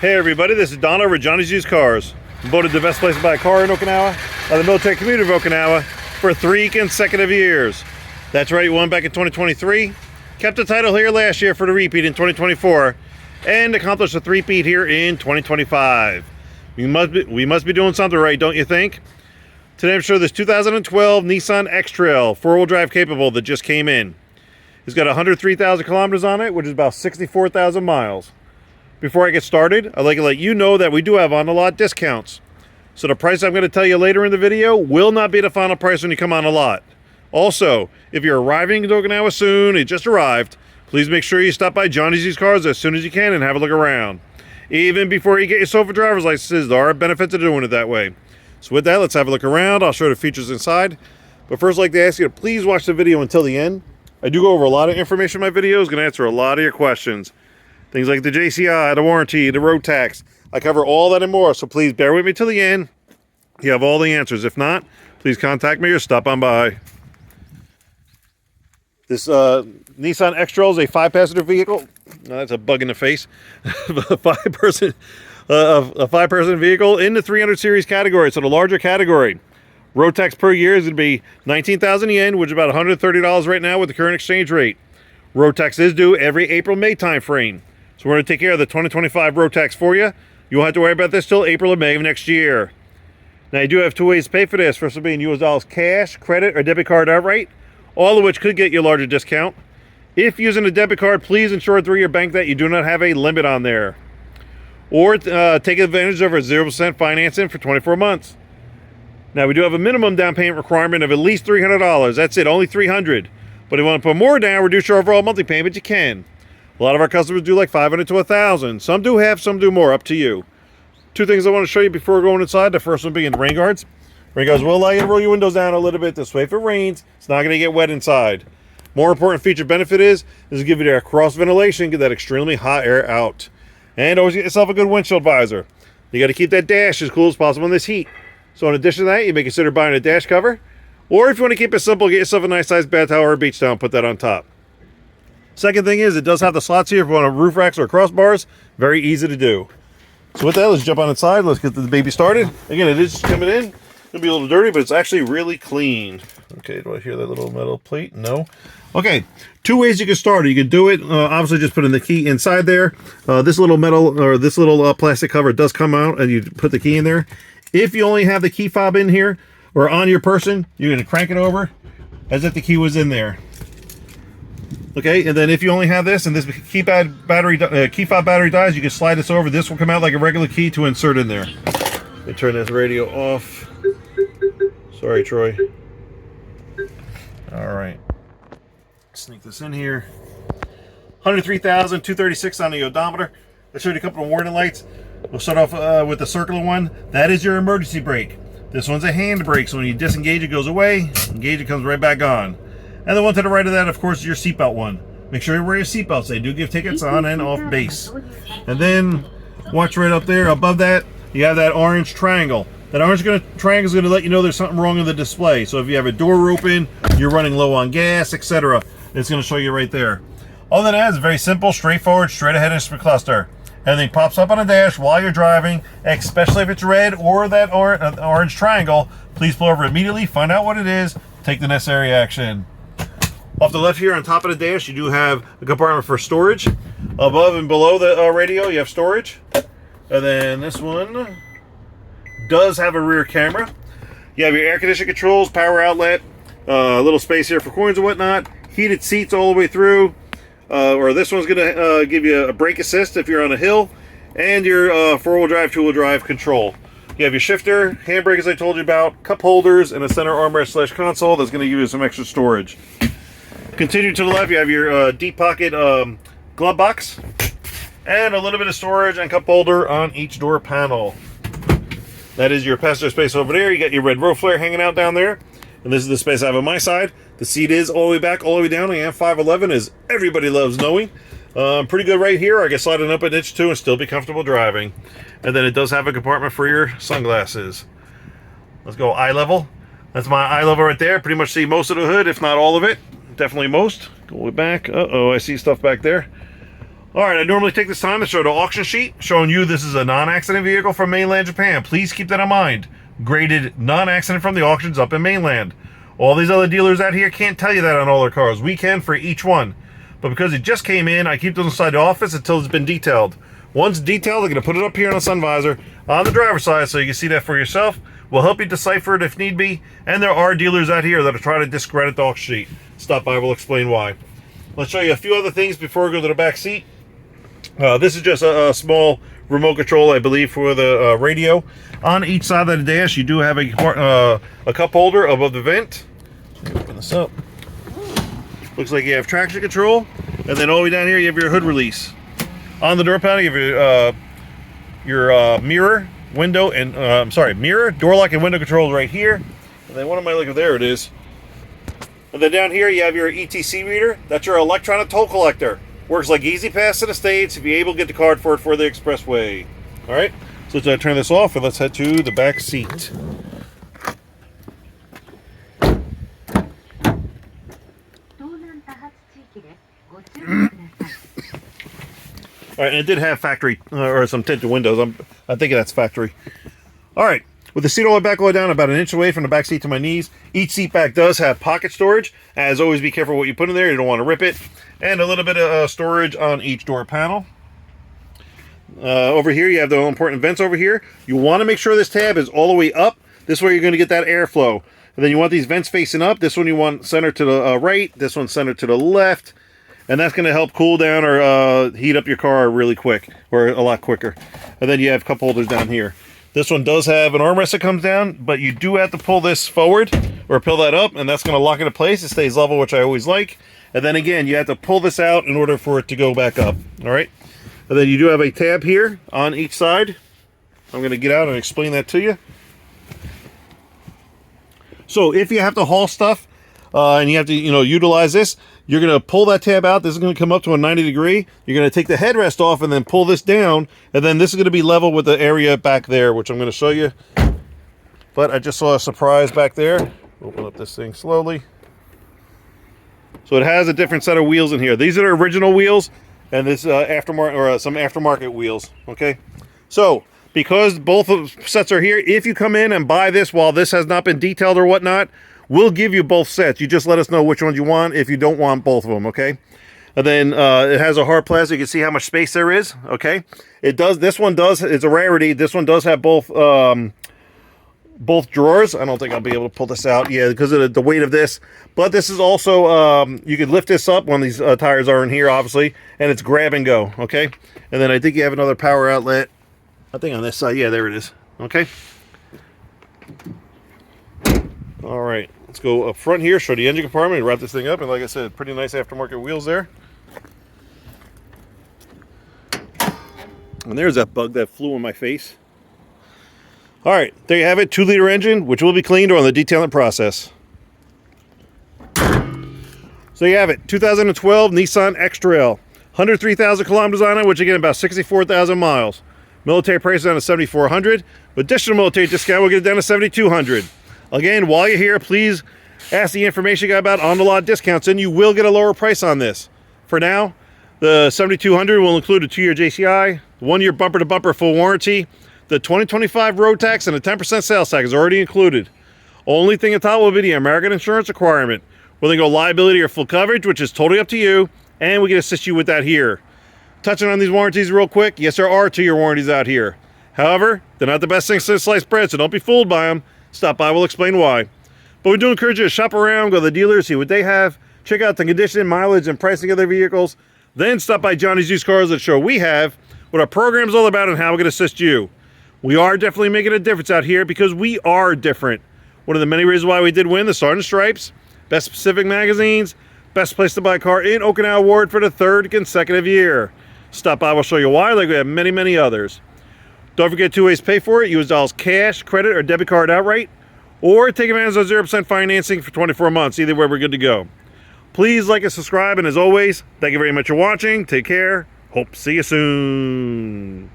Hey everybody, this is Don over at Johnny's Used Cars. I'm voted the best place to buy a car in Okinawa by the military community of Okinawa for 3 consecutive years. That's right, won back in 2023, kept the title here last year for the repeat in 2024, and accomplished a three-peat here in 2025. We must be doing something right, don't you think? Today I'm showing this 2012 Nissan X-Trail, four-wheel drive capable that just came in. It's got 103,000 kilometers on it, which is about 64,000 miles. Before I get started, I'd like to let you know that we do have on the lot discounts. So the price I'm going to tell you later in the video will not be the final price when you come on the lot. Also, if you're arriving in Okinawa soon, you just arrived, please make sure you stop by Johnny's Used Cars as soon as you can and have a look around. Even before you get yourself a driver's license, there are benefits of doing it that way. So with that, let's have a look around. I'll show you the features inside. But first, I'd like to ask you to please watch the video until the end. I do go over a lot of information in my videos, going to answer a lot of your questions. Things like the JCI, the warranty, the road tax. I cover all that and more, so please bear with me till the end. You have all the answers. If not, please contact me or stop on by. This Nissan X-Trail is a 5-passenger vehicle. No, that's a bug in the face. a five-person vehicle in the 300 series category, so the larger category. Road tax per year is going to be 19,000 yen, which is about $130 right now with the current exchange rate. Road tax is due every April-May time frame. So we're going to take care of the 2025 road tax for you. You won't have to worry about this till April or May of next year. Now you do have two ways to pay for this. First will be in US dollars cash, credit, or debit card outright, all of which could get you a larger discount. If using a debit card, please ensure through your bank that you do not have a limit on there. Or take advantage of our 0% financing for 24 months. Now we do have a minimum down payment requirement of at least $300. That's it, only $300. But if you want to put more down, reduce your overall monthly payment, you can. A lot of our customers do like $500 to $1,000. Some do half, some do more, up to you. Two things I want to show you before going inside. The first one being the rain guards. Rain guards will allow you to roll your windows down a little bit this way. If it rains, it's not going to get wet inside. More important feature benefit is to give you that cross ventilation, get that extremely hot air out. And always get yourself a good windshield visor. You got to keep that dash as cool as possible in this heat. So in addition to that, you may consider buying a dash cover. Or if you want to keep it simple, get yourself a nice size bath towel or a beach towel and put that on top. Second thing is, it does have the slots here for one of roof racks or crossbars. Very easy to do. So with that, let's jump on inside. Let's get the baby started. Again, it is coming in. It'll be a little dirty, but it's actually really clean. Okay, do I hear that little metal plate? No. Okay, two ways you can start it. You can do it, obviously just putting the key inside there. This little metal, or this little plastic cover does come out, and you put the key in there. If you only have the key fob in here, or on your person, you're going to crank it over as if the key was in there. Okay, and then if you only have this and this key fob battery dies, you can slide this over. This will come out like a regular key to insert in there. Let me turn this radio off. Sorry, Troy. All right. Sneak this in here. 103,236 on the odometer. I showed you a couple of warning lights. We'll start off with the circular one. That is your emergency brake. This one's a hand brake, so when you disengage, it goes away. Engage, it comes right back on. And the one to the right of that, of course, is your seatbelt one. Make sure you wear your seatbelts. They do give tickets on and off base. And then, watch right up there. Above that, you have that orange triangle. That orange triangle is going to let you know there's something wrong in the display. So if you have a door open, you're running low on gas, etc., it's going to show you right there. Other than that, it's very simple, straightforward, straight ahead instrument cluster. Everything pops up on the dash while you're driving, especially if it's red or that orange triangle. Please pull over immediately, find out what it is, take the necessary action. Off the left here on top of the dash, you do have a compartment for storage. Above and below the radio, you have storage. And then this one does have a rear camera. You have your air conditioning controls, power outlet, a little space here for coins and whatnot, heated seats all the way through. Or this one's going to give you a brake assist if you're on a hill, and your four-wheel drive, two-wheel drive control. You have your shifter, handbrake as I told you about, cup holders, and a center armrest / console that's going to give you some extra storage. Continue to the left, you have your deep pocket glove box, and a little bit of storage and cup holder on each door panel. That is your passenger space over there. You got your red roof flare hanging out down there. And this is the space I have on my side. The seat is all the way back, all the way down. I am 5'11", as everybody loves knowing. Pretty good right here. I can slide it up an inch too and still be comfortable driving. And then it does have a compartment for your sunglasses. Let's go eye level. That's my eye level right there. Pretty much see most of the hood, if not all of it. Definitely most. Go way back. Uh-oh, I see stuff back there. All right, I normally take this time to show the auction sheet, showing you this is a non-accident vehicle from mainland Japan. Please keep that in mind. Graded non-accident from the auctions up in mainland. All these other dealers out here can't tell you that on all their cars. We can for each one. But because it just came in, I keep those inside the office until it's been detailed. Once detailed, I'm going to put it up here on the sun visor on the driver's side so you can see that for yourself. We'll help you decipher it if need be. And there are dealers out here that are trying to discredit the auction sheet. Stop by, we'll explain why. Let's show you a few other things before we go to the back seat. This is just a small remote control, I believe, for the radio. On each side of the dash, you do have a cup holder above the vent. Let me open this up. Looks like you have traction control, and then all the way down here you have your hood release. On the door panel, you have your mirror, window, and mirror, door lock, and window controls right here. And then what am I looking? There it is. And then down here you have your ETC reader. That's your electronic toll collector. Works like Easy Pass to the States if you're able to get the card for it for the expressway. All right, so let's turn this off and let's head to the back seat. All right, and it did have factory or some tinted windows. I'm thinking that's factory. All right, with the seat all the way back, all the way down about an inch away from the back seat to my knees. Each seat back does have pocket storage. As always, be careful what you put in there. You don't want to rip it. And a little bit of storage on each door panel. Over here, you have the important vents over here. You want to make sure this tab is all the way up. This way you're going to get that airflow. And then you want these vents facing up. This one you want center to the right. This one center to the left. And that's going to help cool down or heat up your car really quick, or a lot quicker. And then you have cup holders down here. This one does have an armrest that comes down, but you do have to pull this forward or pull that up, and that's going to lock it into place. It stays level, which I always like. And then again, you have to pull this out in order for it to go back up. All right. And then you do have a tab here on each side. I'm going to get out and explain that to you. So if you have to haul stuff and you have to, utilize this, you're going to pull that tab out. This is going to come up to a 90 degree. You're going to take the headrest off and then pull this down. And then this is going to be level with the area back there, which I'm going to show you. But I just saw a surprise back there. Open up this thing slowly. So it has a different set of wheels in here. These are the original wheels, and this aftermarket or some aftermarket wheels. Okay, so because both sets are here, if you come in and buy this while this has not been detailed or whatnot, we'll give you both sets. You just let us know which ones you want if you don't want both of them. Okay, and then it has a hard plastic. You can see how much space there is. Okay, it does. This one does. It's a rarity. This one does have both drawers. I don't think I'll be able to pull this out, because of the weight of this. But this is also, you can lift this up when these tires are in here, obviously, and it's grab and go, okay? And then I think you have another power outlet, I think on this side. Yeah, there it is, okay? All right, let's go up front here, show the engine compartment, and wrap this thing up. And like I said, pretty nice aftermarket wheels there. And there's that bug that flew in my face. All right, there you have it, 2-liter engine, which will be cleaned on the detailing process. So you have it, 2012 Nissan X-Trail, 103,000 kilometers on it, which again about 64,000 miles. Military price down to $7,400. With additional military discount, we'll get it down to $7,200. Again, while you're here, please ask the information guy about on-the-lot discounts, and you will get a lower price on this. For now, the $7,200 will include a 2-year JCI, 1-year bumper-to-bumper full warranty. The 2025 road tax and the 10% sales tax is already included. Only thing on top will be the American insurance requirement. Whether you go liability or full coverage, which is totally up to you, and we can assist you with that here. Touching on these warranties real quick, yes, there are 2-year warranties out here. However, they're not the best things since sliced bread, so don't be fooled by them. Stop by, we'll explain why. But we do encourage you to shop around, go to the dealers, see what they have, check out the condition, mileage, and pricing of their vehicles. Then stop by Johnny's Used Cars, the show we have, what our program is all about and how we can assist you. We are definitely making a difference out here because we are different. One of the many reasons why we did win the Sergeant Stripes, Best Pacific Magazines, Best Place to Buy a Car in Okinawa Award for the 3rd consecutive year. Stop by, we'll show you why, like we have many, many others. Don't forget 2 ways to pay for it. Use dollars cash, credit, or debit card outright, or take advantage of 0% financing for 24 months. Either way, we're good to go. Please like and subscribe, and as always, thank you very much for watching. Take care. Hope to see you soon.